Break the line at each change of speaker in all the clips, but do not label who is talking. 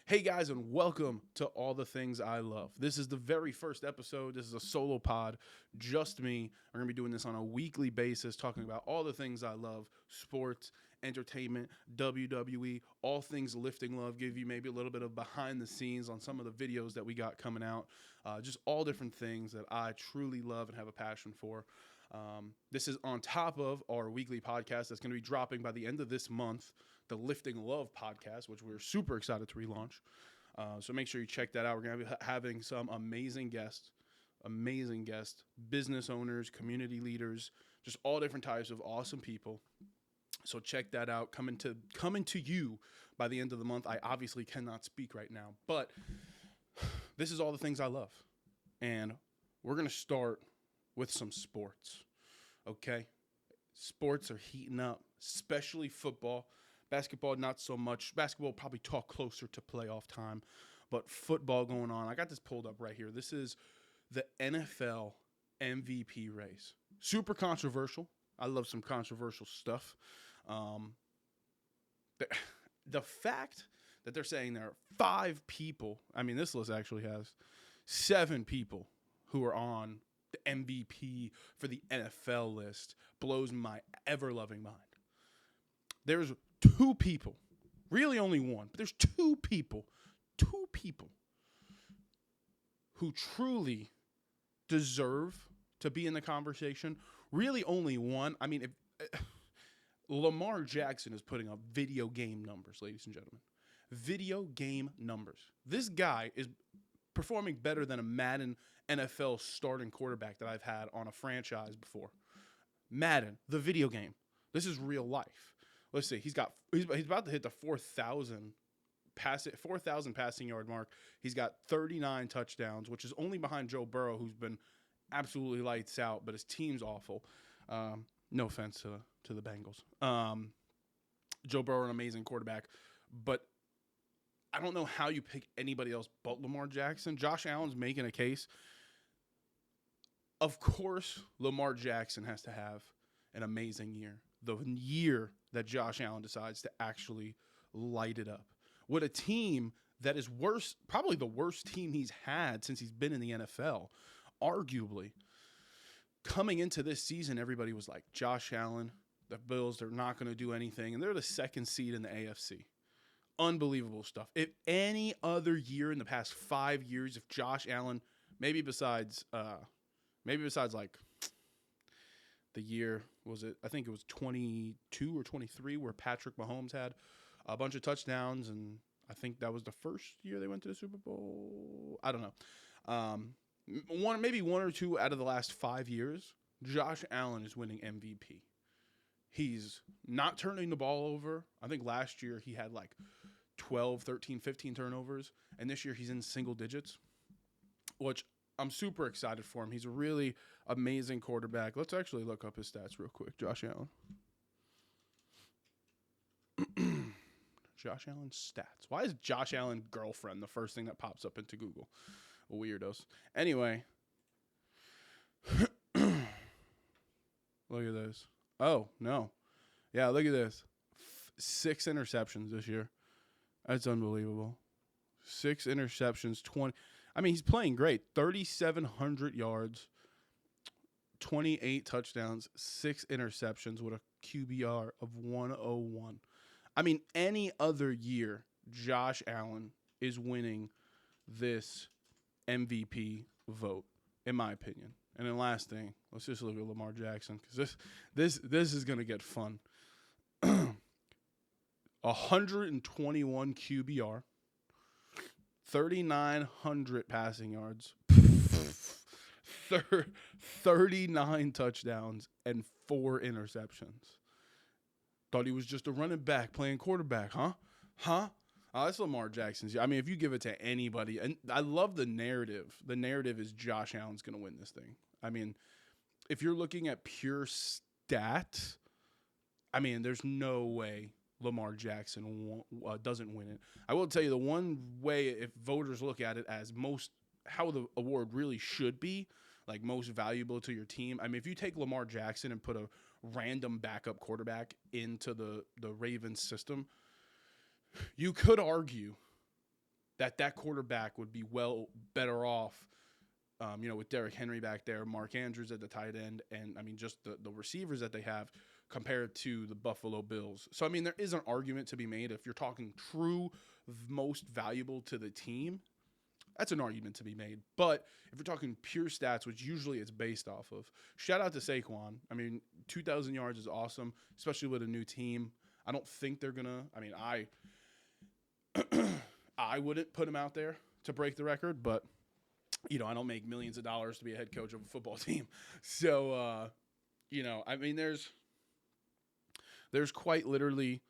Hey guys, and welcome to All the Things I Love. This is the very first episode. This is a solo pod, just me. We're going to be doing this on a weekly basis, talking about all the things I love: sports, entertainment, WWE, all things lifting love, give you maybe a little bit of behind the scenes on some of the videos that we got coming out. Just all different things that I truly love and have a passion for. This is on top of our weekly podcast that's going to be dropping by the end of this month, the Lifting Love podcast, which we're super excited to relaunch. So make sure you check that out. We're going to be having some amazing guests, business owners, community leaders, just all different types of awesome people. So check that out. Coming to you by the end of the month. I obviously cannot speak right now, but this is all the things I love. And we're going to start with some sports. Okay? Sports are heating up, especially football. Basketball, not so much. Basketball probably talk closer to playoff time, but football going on. I got this pulled up right here. This is the NFL MVP race. Super controversial. I love some controversial stuff. The fact that they're saying there are 5 people, I mean, this list actually has 7 people who are on the MVP for the NFL list blows my ever-loving mind. There's 2 people, really only one, but there's 2 people who truly deserve to be in the conversation. Really only one. I mean, Lamar Jackson is putting up video game numbers, ladies and gentlemen. Video game numbers. This guy is performing better than a Madden NFL starting quarterback that I've had on a franchise before. Madden, the video game. This is real life. Let's see. He's about to hit the 4,000 passing yard mark. He's got 39 touchdowns, which is only behind Joe Burrow, who's been absolutely lights out, but his team's awful. No offense to the Bengals. Joe Burrow, an amazing quarterback, but I don't know how you pick anybody else but Lamar Jackson. Josh Allen's making a case. Of course, Lamar Jackson has to have an amazing year. The year that Josh Allen decides to actually light it up. With a team that is worse, probably the worst team he's had since he's been in the NFL, arguably. Coming into this season, everybody was like, Josh Allen, the Bills, they're not going to do anything, and they're the 2nd seed in the AFC. Unbelievable stuff. If any other year in the past 5 years, if Josh Allen, maybe besides like the year, I think it was 22 or 23 where Patrick Mahomes had a bunch of touchdowns, and I think that was the first year they went to the Super Bowl. I don't know. Maybe one or two out of the last 5 years, Josh Allen is winning MVP. He's not turning the ball over. I think last year he had like 12, 13, 15 turnovers, and this year he's in single digits, which I'm super excited for him. He's a really amazing quarterback. Let's actually look up his stats real quick. Josh Allen. Josh Allen's stats. Why is Josh Allen girlfriend the first thing that pops up into Google? Weirdos. Anyway. Look at this. Oh, no. Yeah, look at this. 6 interceptions this year. That's unbelievable. 6 interceptions, 20. I mean, he's playing great. 3,700 yards, 28 touchdowns, 6 interceptions with a QBR of 101. I mean, any other year, Josh Allen is winning this MVP vote, in my opinion. And then last thing, let's just look at Lamar Jackson, because this is going to get fun. 121 QBR, 3,900 passing yards, 39 touchdowns, and 4 interceptions. Thought he was just a running back playing quarterback, huh? That's Lamar Jackson's. I mean, if you give it to anybody, and I love the narrative. The narrative is Josh Allen's going to win this thing. I mean, if you're looking at pure stats, I mean, there's no way Lamar Jackson doesn't win it. I will tell you the one way, if voters look at it as how the award really should be, like most valuable to your team. I mean, if you take Lamar Jackson and put a random backup quarterback into the Ravens system, you could argue that quarterback would be better off, with Derrick Henry back there, Mark Andrews at the tight end, and I mean just the receivers that they have compared to the Buffalo Bills. So I mean there is an argument to be made if you're talking true most valuable to the team. That's an argument to be made. But if you're talking pure stats, which usually it's based off of, shout out to Saquon. I mean, 2,000 yards is awesome, especially with a new team. I don't think they're going to – I mean, I wouldn't put him out there to break the record, but, I don't make millions of dollars to be a head coach of a football team. So, I mean, there's quite literally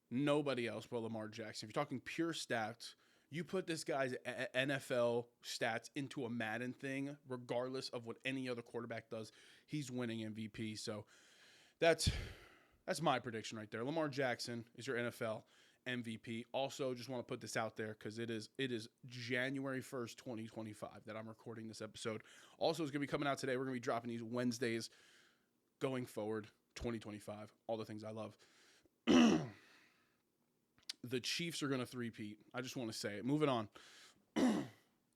nobody else but Lamar Jackson. If you're talking pure stats – you put this guy's NFL stats into a Madden thing, regardless of what any other quarterback does, he's winning MVP. So that's my prediction right there. Lamar Jackson is your NFL MVP. Also, just want to put this out there because it is January 1st, 2025 that I'm recording this episode. Also, it's going to be coming out today. We're going to be dropping these Wednesdays going forward, 2025. All the things I love. The Chiefs are going to three-peat. I just want to say it. Moving on.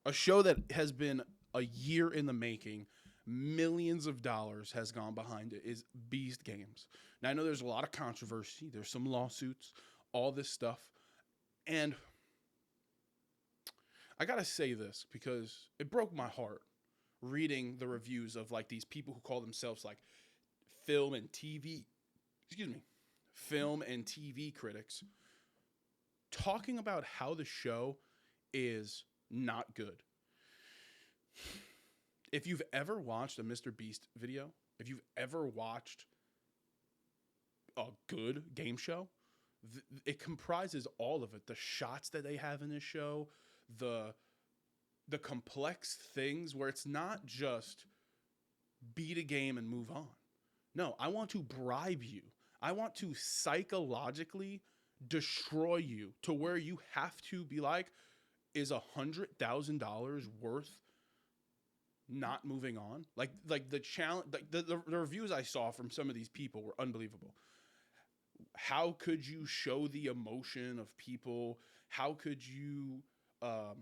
A show that has been a year in the making, millions of dollars has gone behind it, is Beast Games. Now, I know there's a lot of controversy. There's some lawsuits, all this stuff. And I got to say this because it broke my heart reading the reviews of, like, these people who call themselves, like, film and TV critics, talking about how the show is not good. If you've ever watched a Mr. Beast video, if you've ever watched a good game show, it comprises all of it. The shots that they have in this show, the complex things where it's not just beat a game and move on. No, I want to bribe you. I want to psychologically destroy you to where you have to be like, is $100,000 worth not moving on? Like the challenge, like the reviews I saw from some of these people were unbelievable. How could you show the emotion of people? How could you, all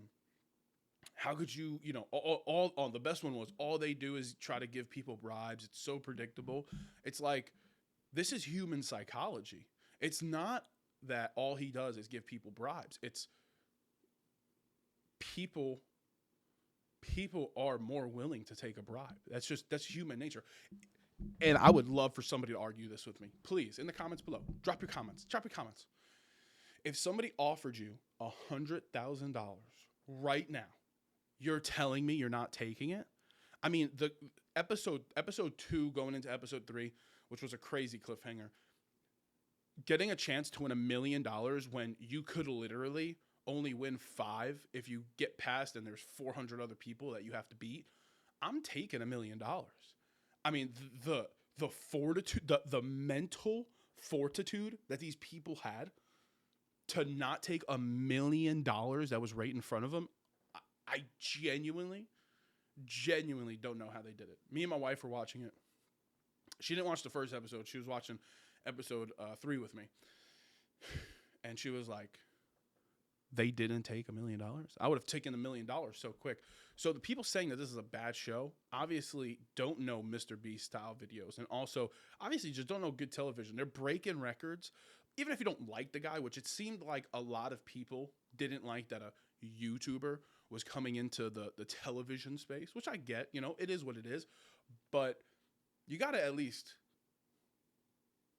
the best one was all they do is try to give people bribes. It's so predictable. It's like, this is human psychology. It's not that all he does is give people bribes. It's people are more willing to take a bribe. That's human nature. And I would love for somebody to argue this with me. Please, in the comments below, drop your comments. If somebody offered you $100,000 right now, you're telling me you're not taking it? I mean, the episode 2 going into episode 3, which was a crazy cliffhanger, getting a chance to win $1 million when you could literally only win 5 if you get past and there's 400 other people that you have to beat. I'm taking $1 million. I mean, the fortitude, the mental fortitude that these people had to not take $1 million that was right in front of them. I genuinely don't know how they did it. Me and my wife were watching it. She didn't watch the first episode. She was watching episode 3 with me. And she was like, they didn't take $1 million? I would have taken $1 million so quick. So the people saying that this is a bad show obviously don't know Mr. Beast style videos. And also, obviously, just don't know good television. They're breaking records. Even if you don't like the guy, which it seemed like a lot of people didn't like that a YouTuber was coming into the television space, which I get. It is what it is. But you got to at least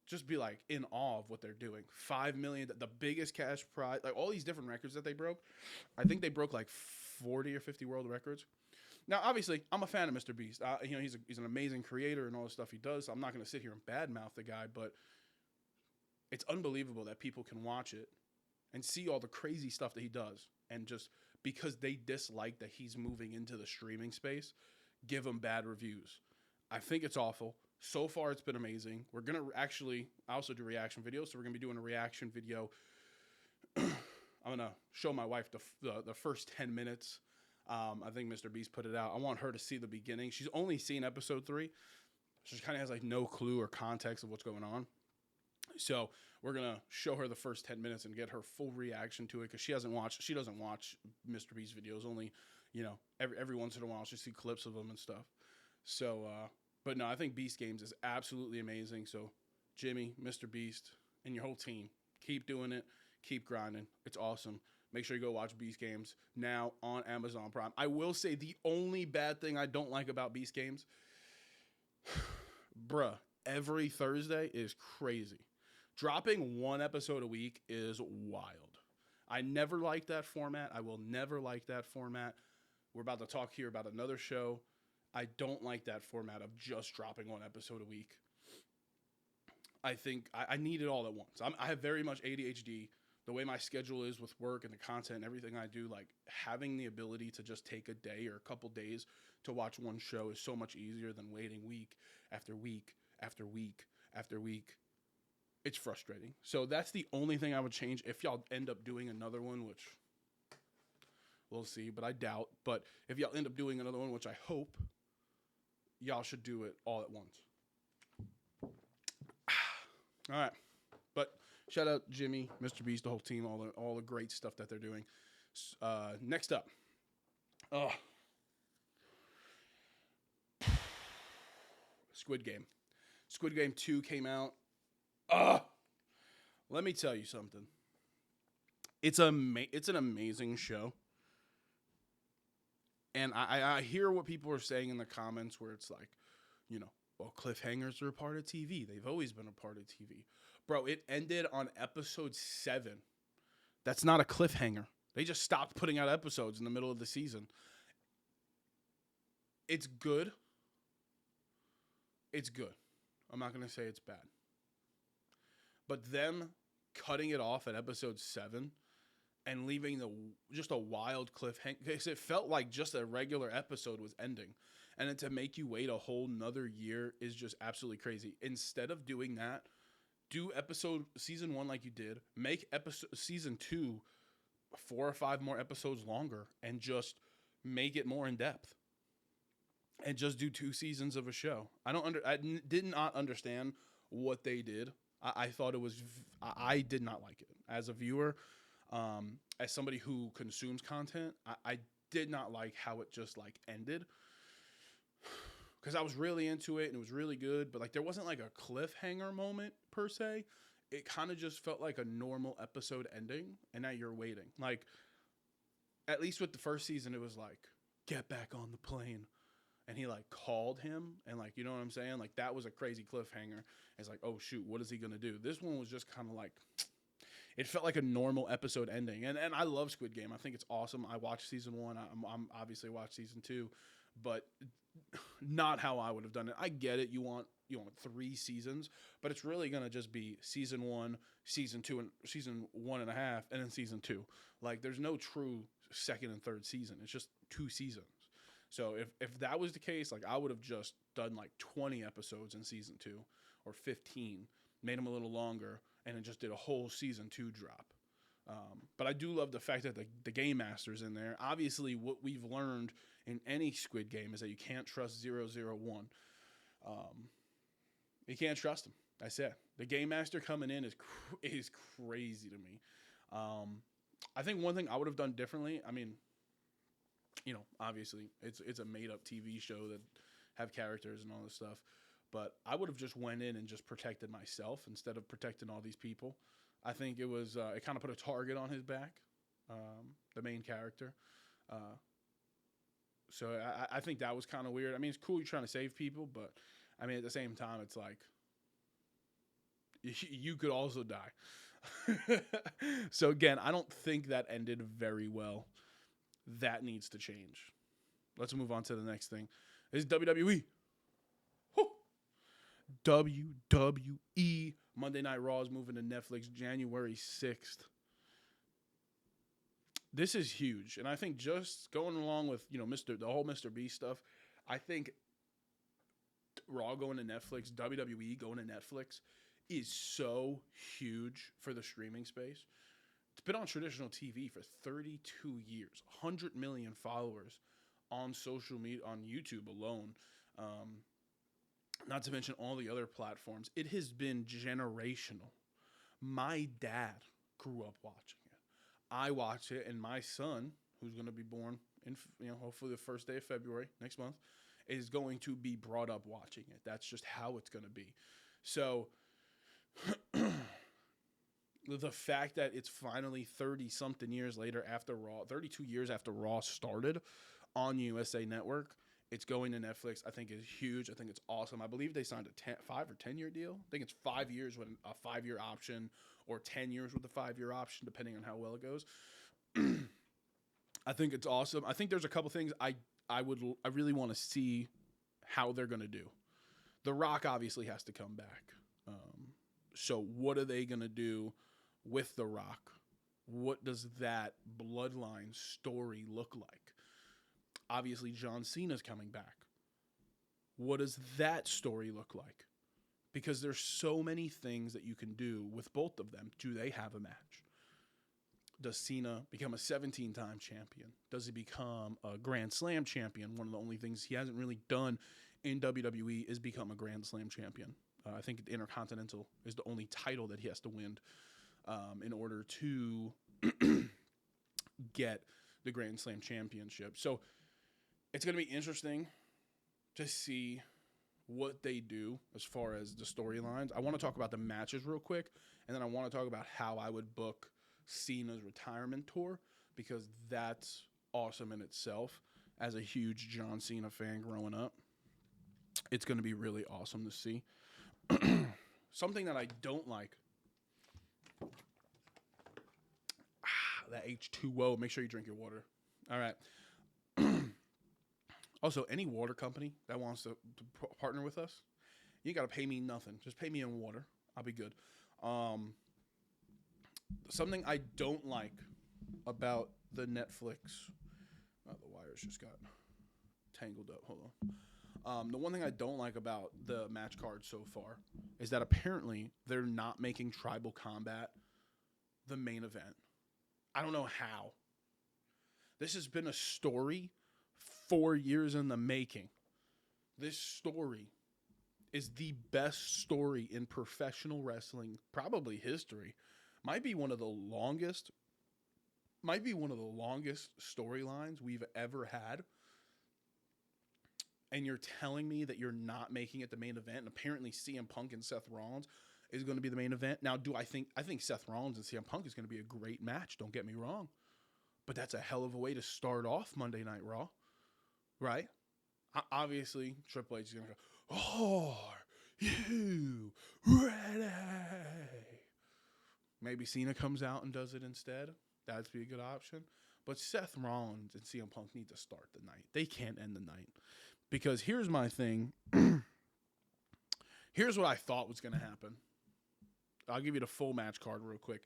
just be like in awe of what they're doing. 5 million, the biggest cash prize, like all these different records that they broke. I think they broke like 40 or 50 world records. Now, obviously, I'm a fan of Mr. Beast. He's an amazing creator and all the stuff he does. So I'm not going to sit here and badmouth the guy, but it's unbelievable that people can watch it and see all the crazy stuff that he does, and just because they dislike that he's moving into the streaming space, give him bad reviews. I think it's awful. So far, it's been amazing. We're going to I also do reaction videos, so we're going to be doing a reaction video. I'm going to show my wife the first 10 minutes. I think Mr. Beast put it out. I want her to see the beginning. She's only seen episode 3, so she kind of has like no clue or context of what's going on. So we're gonna show her the first 10 minutes and get her full reaction to it because she doesn't watch Mr. Beast videos. Only, every once in a while she see clips of them and stuff. So, but no, I think Beast Games is absolutely amazing. So, Jimmy, Mr. Beast, and your whole team, keep doing it, keep grinding. It's awesome. Make sure you go watch Beast Games now on Amazon Prime. I will say the only bad thing I don't like about Beast Games, bruh, every Thursday is crazy. Dropping one episode a week is wild. I never liked that format. I will never like that format. We're about to talk here about another show. I don't like that format of just dropping one episode a week. I think I need it all at once. I have very much ADHD. The way my schedule is with work and the content and everything I do, like having the ability to just take a day or a couple days to watch one show is so much easier than waiting week after week after week after week. It's frustrating. So that's the only thing I would change if y'all end up doing another one, which we'll see, but I doubt. But if y'all end up doing another one, which I hope, y'all should do it all at once. All right. But shout out Jimmy, Mr. Beast, the whole team, all the great stuff that they're doing. Next up. Squid Game. Squid Game 2 came out. Let me tell you something. It's an amazing show. And I hear what people are saying in the comments where it's like, well, cliffhangers are a part of TV. They've always been a part of TV. Bro, it ended on episode 7. That's not a cliffhanger. They just stopped putting out episodes in the middle of the season. It's good. It's good. I'm not going to say it's bad. But them cutting it off at episode 7 and leaving just a wild cliffhanger, because it felt like just a regular episode was ending. And then to make you wait a whole nother year is just absolutely crazy. Instead of doing that, do season 1 like you did. Make season 2 4 or 5 more episodes longer and just make it more in depth. And just do 2 seasons of a show. I did not understand what they did. I thought it was. I did not like it as a viewer, as somebody who consumes content. I did not like how it just ended. Because I was really into it and it was really good, but there wasn't a cliffhanger moment per se. It kind of just felt like a normal episode ending, and now you're waiting. At least with the first season, it was get back on the plane, and he called him, and you know what I'm saying? That was a crazy cliffhanger. It's oh shoot, what is he gonna do? This one was just kind of it felt like a normal episode ending, and I love Squid Game. I think it's awesome. I watched season 1. I'm obviously watched season 2, but not how I would have done it. I get it. You want 3 seasons, but it's really gonna just be season 1, season 2, and season 1.5, and then season 2. There's no true second and third season. It's just 2 seasons. So if that was the case, I would have just done 20 episodes in season 2 or 15, made them a little longer, and then just did a whole season 2 drop. But I do love the fact that the Game Master's in there. Obviously, what we've learned in any Squid Game is that you can't trust 001. You can't trust him. I said the Game Master coming in is crazy to me. I think one thing I would have done differently. I mean, obviously it's a made up TV show that have characters and all this stuff. But I would have just went in and just protected myself instead of protecting all these people. I think it was it kind of put a target on his back, the main character. So I think that was kind of weird. I mean, it's cool you're trying to save people, but I mean at the same time, it's you could also die. So again, I don't think that ended very well. That needs to change. Let's move on to the next thing. This is WWE. WWE Monday Night Raw is moving to Netflix January 6th. This is huge, and I think just going along with the whole Mr. Beast stuff, I think Raw going to Netflix, WWE going to Netflix is so huge for the streaming space. It's been on traditional TV for 32 years, 100 million followers on social media, on YouTube alone. Not to mention all the other platforms. It has been generational. My dad grew up watching it. I watch it, and my son, who's going to be born in, hopefully the first day of February next month, is going to be brought up watching it. That's just how it's going to be. So the fact that it's finally 30 something years later after Raw, 32 years after Raw started on USA Network, it's going to Netflix, I think is huge. I think it's awesome. I believe they signed a 5 or 10-year deal. I think it's 5 years with a 5-year option, or 10 years with a 5-year option, depending on how well it goes. I think it's awesome. I think there's a couple things I really want to see how they're going to do. The Rock obviously has to come back. So what are they going to do with The Rock? What does that bloodline story look like? Obviously, John Cena's coming back. What does that story look like? Because there's so many things that you can do with both of them. Do they have a match? Does Cena become a 17-time champion? Does he become a Grand Slam champion? One of the only things he hasn't really done in WWE is become a Grand Slam champion. I think the Intercontinental is the only title that he has to win in order to get the Grand Slam championship. So it's going to be interesting to see what they do as far as the storylines. I want to talk about the matches real quick, and then I want to talk about how I would book Cena's retirement tour, because that's awesome in itself. As a huge John Cena fan growing up, it's going to be really awesome to see. Something that I don't like, that H2O, make sure you drink your water. All right. Also, any water company that wants to partner with us, you got to pay me nothing. Just pay me in water. I'll be good. Something I don't like about the Netflix. Oh, the wires just got tangled up. Hold on. The one thing I don't like about the match card so far is that apparently they're not making Tribal Combat the main event. I don't know how. This has been a story 4 years in the making. This story is the best story in professional wrestling, probably history. Might be one of the longest storylines we've ever had. And you're telling me that you're not making it the main event, and apparently CM Punk and Seth Rollins is going to be the main event. Now, I think Seth Rollins and CM Punk is going to be a great match, don't get me wrong. But that's a hell of a way to start off Monday Night Raw, right? Obviously, Triple H is going to go, "Are you ready?" Maybe Cena comes out and does it instead. That'd be a good option. But Seth Rollins and CM Punk need to start the night. They can't end the night. Because here's my thing. Here's what I thought was going to happen. I'll give you the full match card real quick.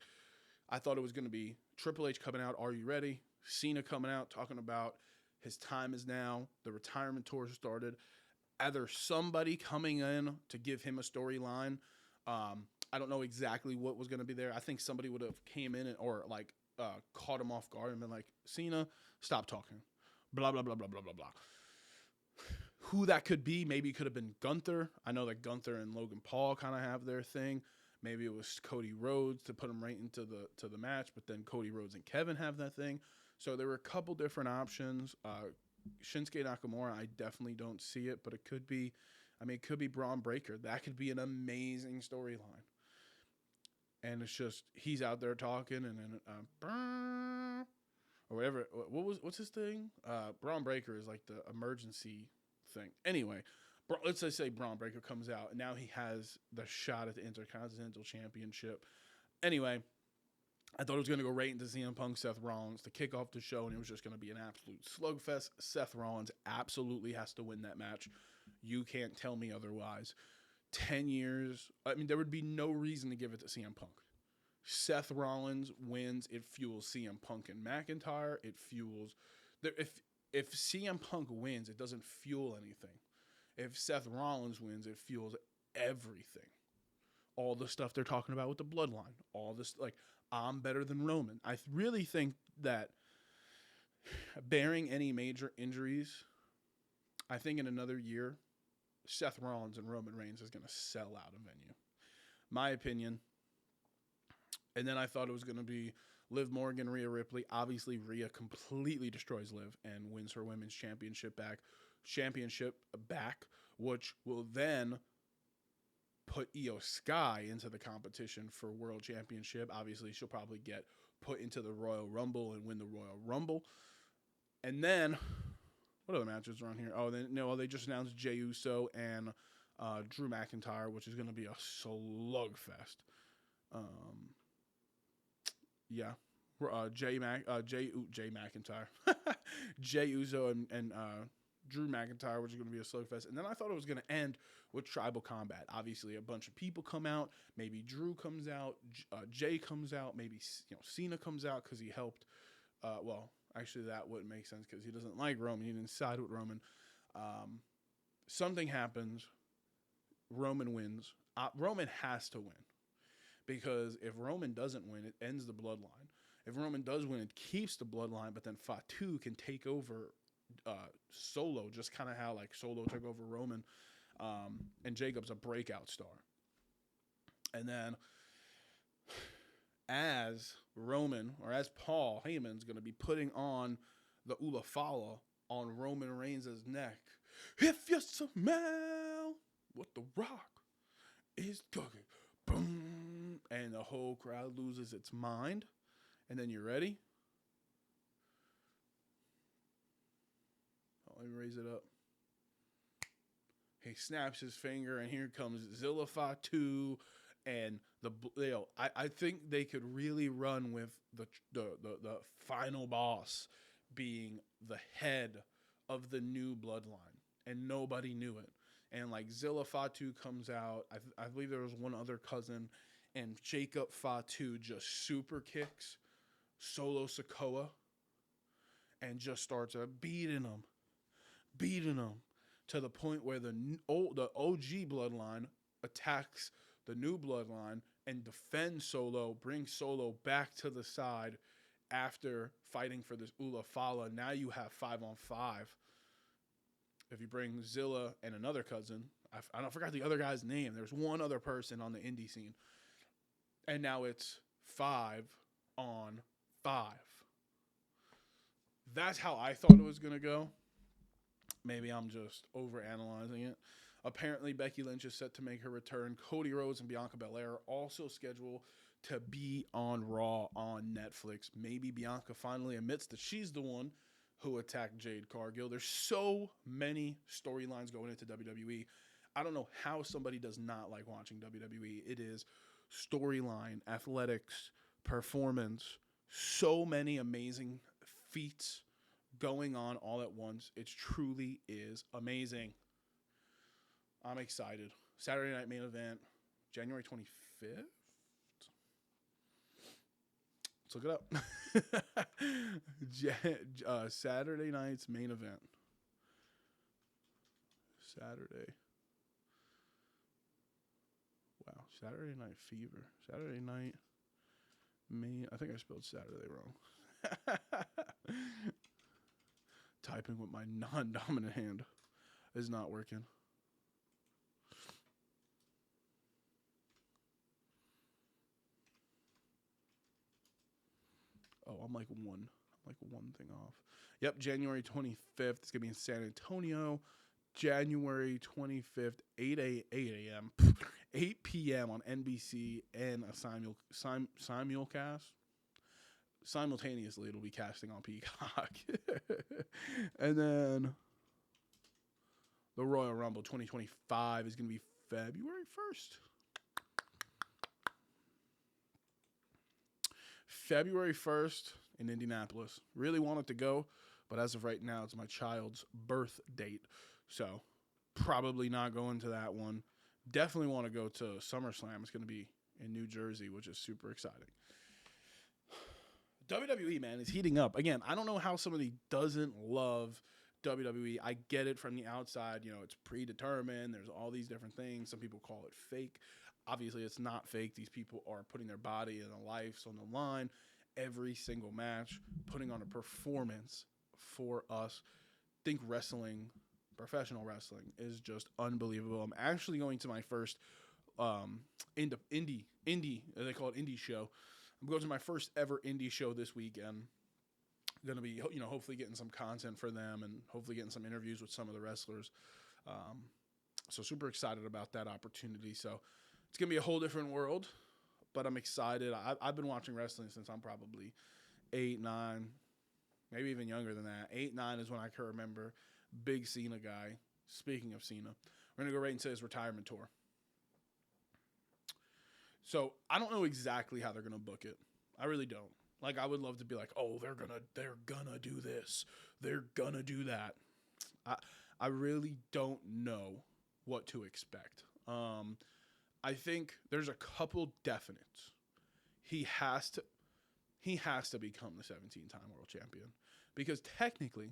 I thought it was going to be Triple H coming out, "Are you ready?" Cena coming out, talking about his time is now. The retirement tour started. Either somebody coming in to give him a storyline. I don't know exactly what was going to be there. I think somebody would have came in or caught him off guard and been like, "Cena, stop talking. Blah, blah, blah, blah, blah, blah, blah." Who that could be, maybe it could have been Gunther. I know that Gunther and Logan Paul kind of have their thing. Maybe it was Cody Rhodes to put him right into the match, but then Cody Rhodes and Kevin have that thing. So there were a couple different options. Shinsuke Nakamura, I definitely don't see it, but it could be. It could be Braun Breaker. That could be an amazing storyline. And it's just he's out there talking, and then or whatever. What's his thing? Braun Breaker is like the emergency thing. Anyway, let's just say Braun Breaker comes out, and now he has the shot at the Intercontinental Championship. Anyway, I thought it was going to go right into CM Punk, Seth Rollins to kick off the show, and it was just going to be an absolute slugfest. Seth Rollins absolutely has to win that match. You can't tell me otherwise. 10 years, there would be no reason to give it to CM Punk. Seth Rollins wins, it fuels CM Punk and McIntyre. It fuels... If CM Punk wins, it doesn't fuel anything. If Seth Rollins wins, it fuels everything. All the stuff they're talking about with the bloodline. All this, I'm better than Roman. I really think that bearing any major injuries, I think in another year, Seth Rollins and Roman Reigns is going to sell out a venue. My opinion, And then I thought it was going to be Liv Morgan, Rhea Ripley. Obviously, Rhea completely destroys Liv and wins her women's championship back, which will then put Io Sky into the competition for world championship. Obviously, she'll probably get put into the Royal Rumble and win the Royal Rumble. And then, what other matches are on here? Oh, they just announced Jey Uso and Drew McIntyre, which is going to be a slugfest. Yeah. Jey McIntyre. Jey Uso and Drew McIntyre, which is going to be a slugfest. And then I thought it was going to end with tribal combat. Obviously, a bunch of people come out. Maybe Drew comes out. Jey comes out. Maybe Cena comes out because he helped. Actually, that wouldn't make sense because he doesn't like Roman. He didn't side with Roman. Something happens. Roman wins. Roman has to win. Because if Roman doesn't win, it ends the bloodline. If Roman does win, it keeps the bloodline, but then Fatu can take over Solo, just kind of how like Solo took over Roman, and Jacob's a breakout star. And then as Paul Heyman's going to be putting on the Ulafala on Roman Reigns' neck, if you smell what the Rock is cooking, boom, and the whole crowd loses its mind. And then you're ready. Let me raise it up. He snaps his finger, and here comes Zilla Fatu, and I think they could really run with the final boss being the head of the new bloodline, and nobody knew it. And like Zilla Fatu comes out, I believe there was one other cousin, and Jacob Fatu just super kicks Solo Sikoa and just starts beating him to the point where the OG bloodline attacks the new bloodline and defends Solo, brings Solo back to the side after fighting for this Ulafala. Now you have 5-on-5. If you bring Zilla and another cousin, I forgot the other guy's name. There's one other person on the indie scene. And now it's 5-on-5. That's how I thought it was going to go. Maybe I'm just overanalyzing it. Apparently, Becky Lynch is set to make her return. Cody Rhodes and Bianca Belair are also scheduled to be on Raw on Netflix. Maybe Bianca finally admits that she's the one who attacked Jade Cargill. There's so many storylines going into WWE. I don't know how somebody does not like watching WWE. It is storyline, athletics, performance, so many amazing feats going on all at once. It truly is amazing. I'm excited. Saturday night main event, January 25th. Let's look it up. Saturday night's main event. Saturday. Wow. Saturday Night Fever. Saturday night main. I think I spelled Saturday wrong. Typing with my non-dominant hand is not working. Oh, I'm like one thing off. Yep, January 25th. It's going to be in San Antonio. January 25th, 8 a.m., 8 p.m. on NBC and a simulcast. Simultaneously, it'll be casting on Peacock. And then the Royal Rumble 2025 is going to be February 1st. February 1st in Indianapolis. Really wanted to go, but as of right now, it's my child's birth date. So probably not going to that one. Definitely want to go to SummerSlam. It's going to be in New Jersey, which is super exciting. WWE, man, is heating up. Again, I don't know how somebody doesn't love WWE. I get it from the outside. You know, it's predetermined. There's all these different things. Some people call it fake. Obviously, it's not fake. These people are putting their body and their lives on the line every single match, putting on a performance for us. Think wrestling, professional wrestling, is just unbelievable. I'm actually going to my first indie, they call it indie show, I'm going to my first ever indie show this weekend. Going to be, hopefully getting some content for them and hopefully getting some interviews with some of the wrestlers. So super excited about that opportunity. So it's going to be a whole different world, but I'm excited. I've been watching wrestling since I'm probably 8, 9, maybe even younger than that. 8, 9 is when I can remember. Big Cena guy. Speaking of Cena, we're going to go right into his retirement tour. So I don't know exactly how they're going to book it. I really don't. Like, I would love to be like, oh, they're gonna do this. They're gonna do that. I really don't know what to expect. I think there's a couple definites. He has to become the 17-time world champion because technically,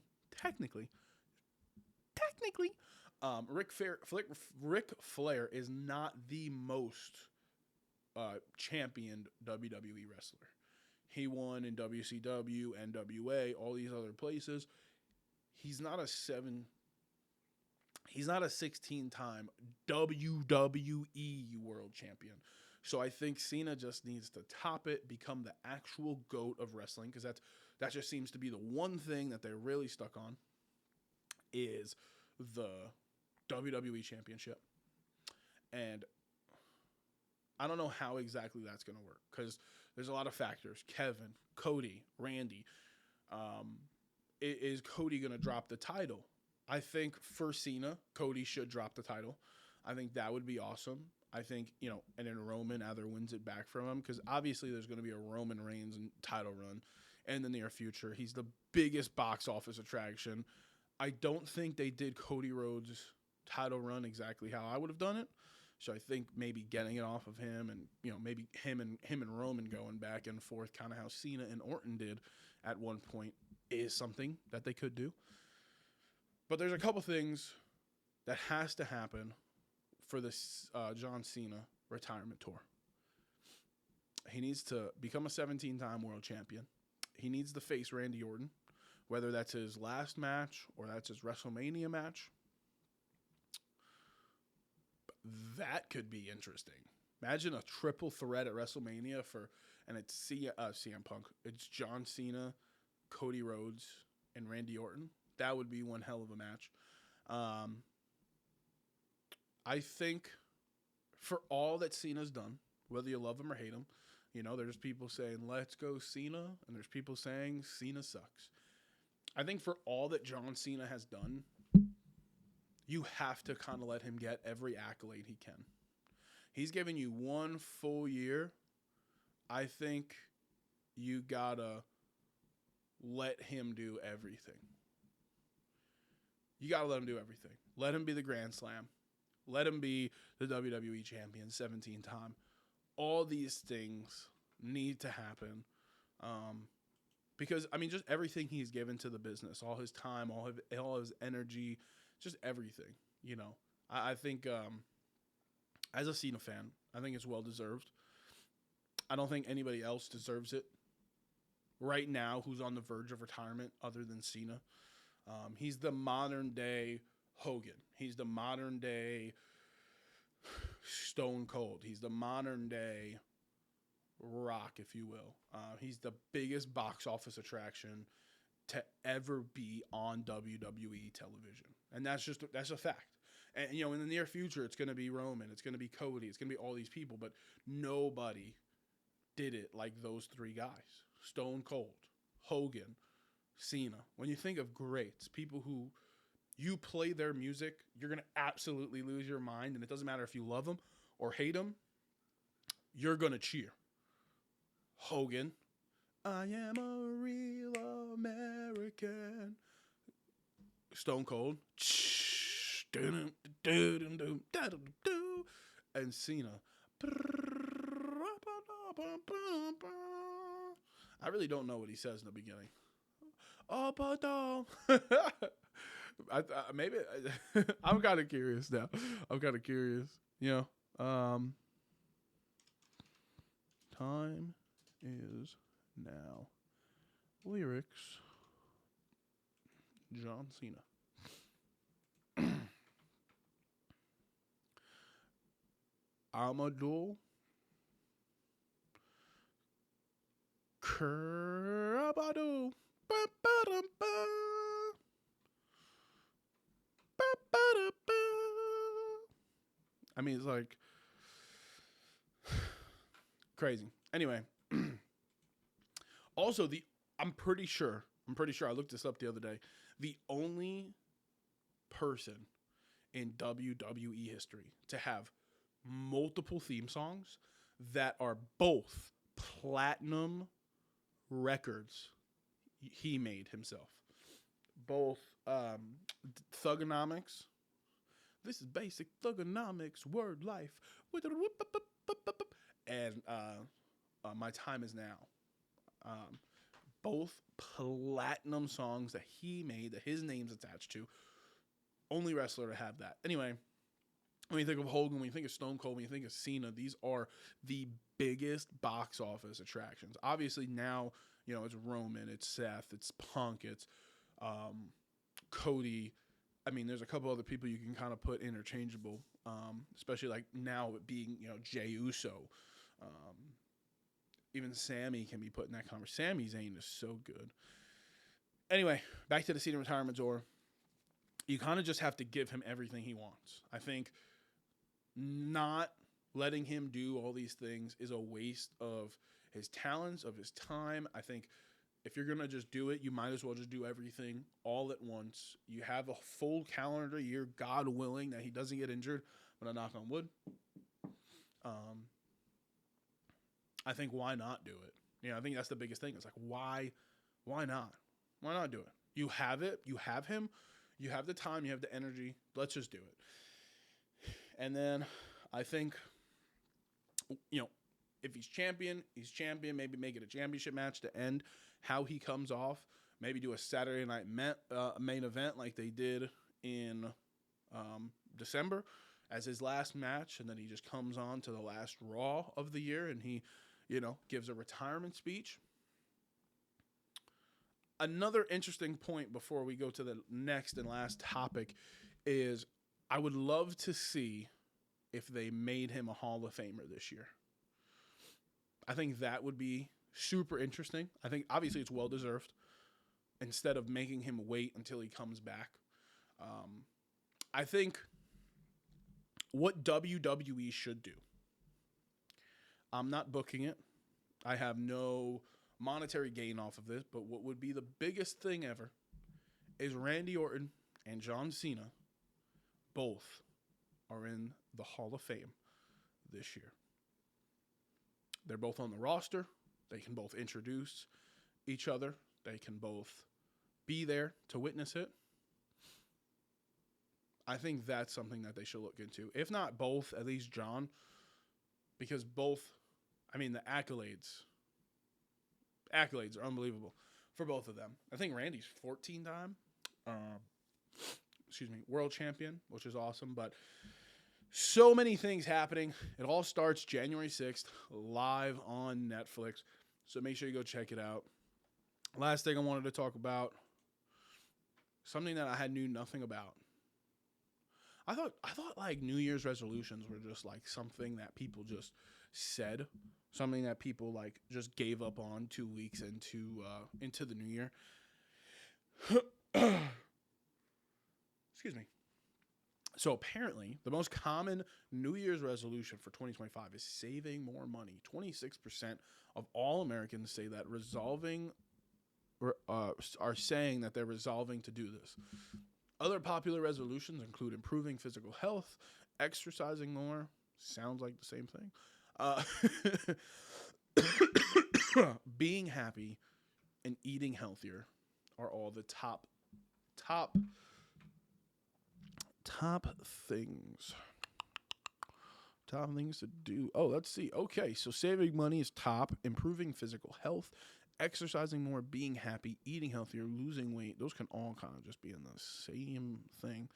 Ric Flair is not the most championed WWE wrestler. He won in WCW, NWA, all these other places. He's not a 16-time WWE world champion. So I think Cena just needs to top it, become the actual GOAT of wrestling, because that just seems to be the one thing that they're really stuck on is the WWE championship. And I don't know how exactly that's going to work because there's a lot of factors. Kevin, Cody, Randy. Is Cody going to drop the title? I think for Cena, Cody should drop the title. I think that would be awesome. I think, and then Roman either wins it back from him because obviously there's going to be a Roman Reigns title run in the near future. He's the biggest box office attraction. I don't think they did Cody Rhodes' title run exactly how I would have done it. So I think maybe getting it off of him and, maybe him and Roman going back and forth, kind of how Cena and Orton did at one point, is something that they could do. But there's a couple things that has to happen for this John Cena retirement tour. He needs to become a 17-time world champion. He needs to face Randy Orton, whether that's his last match or that's his WrestleMania match. That could be interesting. Imagine a triple threat at WrestleMania and it's CM Punk. It's John Cena, Cody Rhodes, and Randy Orton. That would be one hell of a match. I think for all that Cena's done, whether you love him or hate him, there's people saying, let's go Cena, and there's people saying Cena sucks. I think for all that John Cena has done, you have to kind of let him get every accolade he can. He's given you one full year. I think you gotta let him do everything. You gotta let him do everything. Let him be the Grand Slam. Let him be the WWE champion 17 time. All these things need to happen. Because, just everything he's given to the business, all his time, all his energy, just everything, I think as a Cena fan, I think it's well-deserved. I don't think anybody else deserves it right now who's on the verge of retirement other than Cena. He's the modern-day Hogan. He's the modern-day Stone Cold. He's the modern-day Rock, if you will. He's the biggest box office attraction to ever be on WWE television. And that's a fact. And, in the near future, it's going to be Roman. It's going to be Cody. It's going to be all these people. But nobody did it like those three guys. Stone Cold, Hogan, Cena. When you think of greats, people who you play their music, you're going to absolutely lose your mind. And it doesn't matter if you love them or hate them. You're going to cheer. Hogan. I am a real American. Stone Cold. And Cena. I really don't know what he says in the beginning. Oh, pardon. Maybe I'm kind of curious now. Time is now. Lyrics. John Cena. I'm a duel. Kerabado. Ba-ba-dum-ba. Ba-ba-da-ba. I mean, it's like crazy. Anyway, also I'm pretty sure I looked this up the other day. The only person in WWE history to have multiple theme songs that are both platinum records he made himself. Both Thugonomics. This is basic Thugonomics, word life. And My Time Is Now. Both platinum songs that he made, that his name's attached to. Only wrestler to have that. Anyway, when you think of Hogan, when you think of Stone Cold, when you think of Cena, these are the biggest box office attractions. Obviously now, it's Roman, it's Seth, it's Punk, it's Cody. I mean, there's a couple other people you can kind of put interchangeable, especially like now it being, Jey Uso. Even Sammy can be put in that conversation. Sami Zayn is so good. Anyway, back to the Cena retirement tour. You kind of just have to give him everything he wants. I think not letting him do all these things is a waste of his talents, of his time. I think if you're going to just do it, you might as well just do everything all at once. You have a full calendar year, God willing, that he doesn't get injured, but I knock on wood. I think why not do it? I think that's the biggest thing. It's like, why not? Why not do it? You have it. You have him. You have the time. You have the energy. Let's just do it. And then I think, if he's champion, he's champion. Maybe make it a championship match to end how he comes off. Maybe do a Saturday night main event like they did in December as his last match. And then he just comes on to the last Raw of the year and he, gives a retirement speech. Another interesting point before we go to the next and last topic is I would love to see if they made him a Hall of Famer this year. I think that would be super interesting. I think obviously it's well-deserved instead of making him wait until he comes back. I think what WWE should do, I'm not booking it. I have no monetary gain off of this, but what would be the biggest thing ever is Randy Orton and John Cena both are in the Hall of Fame this year. They're both on the roster. They can both introduce each other. They can both be there to witness it. I think that's something that they should look into. If not both, at least John. Because both, the accolades are unbelievable for both of them. I think Randy's 14-time, world champion, which is awesome. But so many things happening. It all starts January 6th, live on Netflix. So make sure you go check it out. Last thing I wanted to talk about, something that I knew nothing about. I thought like New Year's resolutions were just like something that people just said, something that people like just gave up on 2 weeks into the new year. Excuse me. So apparently, the most common New Year's resolution for 2025 is saving more money. 26% of all Americans say that are saying that they're resolving to do this. Other popular resolutions include improving physical health, exercising more. Sounds like the same thing. Being happy and eating healthier are all the top things. Top things to do. Oh, let's see. Okay, so saving money is top. Improving physical health, exercising more, being happy, eating healthier, losing weight. Those can all kind of just be in the same thing.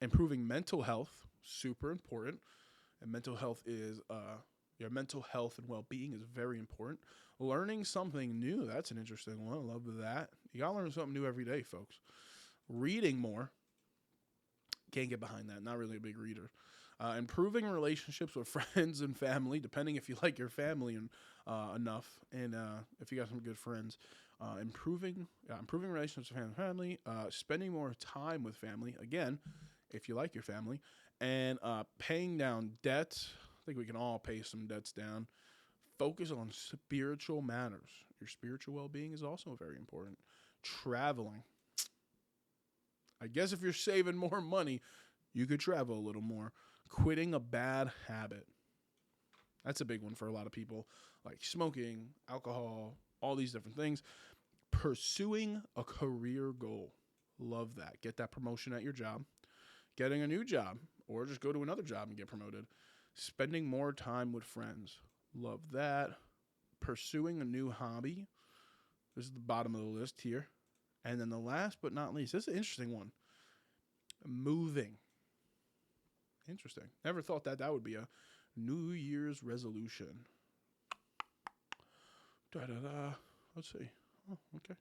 Improving mental health, super important. And mental health is your mental health and well-being is very important. Learning something new, that's an interesting one. I love that. You gotta learn something new every day, folks. Reading more. Can't get behind that. Not really a big reader. Improving relationships with friends and family, depending if you like your family enough, and if you got some good friends. Improving relationships with family. Spending more time with family. Again, if you like your family, and paying down debts. I think we can all pay some debts down. Focus on spiritual matters. Your spiritual well-being is also very important. Traveling. I guess if you're saving more money, you could travel a little more. Quitting a bad habit. That's a big one for a lot of people, like smoking, alcohol, all these different things. Pursuing a career goal. Love that. Get that promotion at your job. Getting a new job, or just go to another job and get promoted. Spending more time with friends. Love that. Pursuing a new hobby. This is the bottom of the list here. And then the last but not least, this is an interesting one. Moving. Interesting. Never thought that would be a New Year's resolution. Let's see. Oh, okay.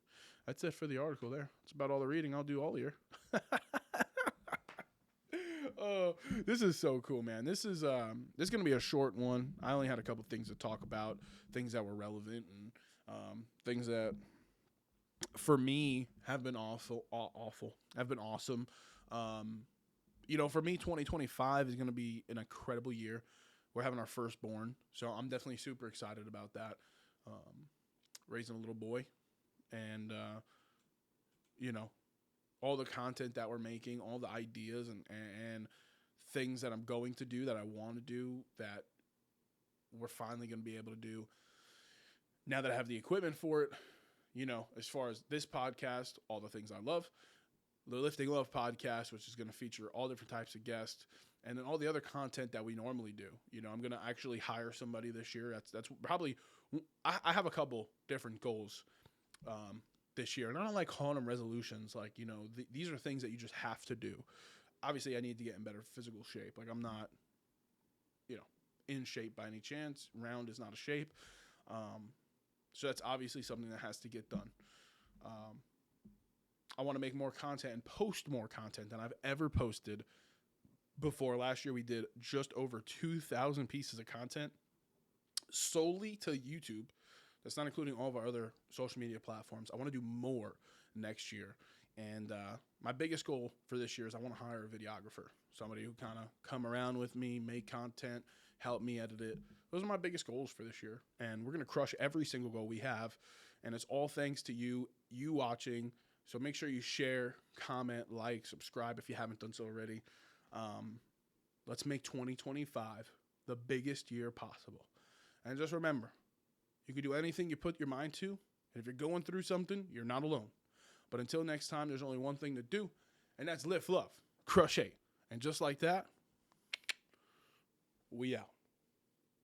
That's it for the article there. That's about all the reading I'll do all year. Oh, this is so cool, man. This is going to be a short one. I only had a couple things to talk about, things that were relevant, and things that for me have been awful, have been awesome. For me, 2025 is going to be an incredible year. We're having our firstborn, so I'm definitely super excited about that. Raising a little boy, and all the content that we're making, all the ideas and things that I'm going to do, that I want to do, that we're finally going to be able to do now that I have the equipment for it. As far as this podcast, all the things I love, the Lifting Love podcast, which is going to feature all different types of guests, and then all the other content that we normally do. I'm going to actually hire somebody this year. That's probably, I have a couple different goals this year, and I don't like calling them resolutions. Like, these are things that you just have to do. Obviously, I need to get in better physical shape. Like, I'm not, in shape by any chance. Round is not a shape. So that's obviously something that has to get done. I want to make more content and post more content than I've ever posted before. Last year, we did just over 2,000 pieces of content solely to YouTube. That's not including all of our other social media platforms. I want to do more next year. And my biggest goal for this year is I want to hire a videographer, somebody who kind of come around with me, make content, help me edit it. Those are my biggest goals for this year. And we're going to crush every single goal we have. And it's all thanks to you watching. So make sure you share, comment, like, subscribe if you haven't done so already. Let's make 2025 the biggest year possible. And just remember, you can do anything you put your mind to. And if you're going through something, you're not alone. But until next time, there's only one thing to do, and that's lift, love, crush hate. And just like that, we out.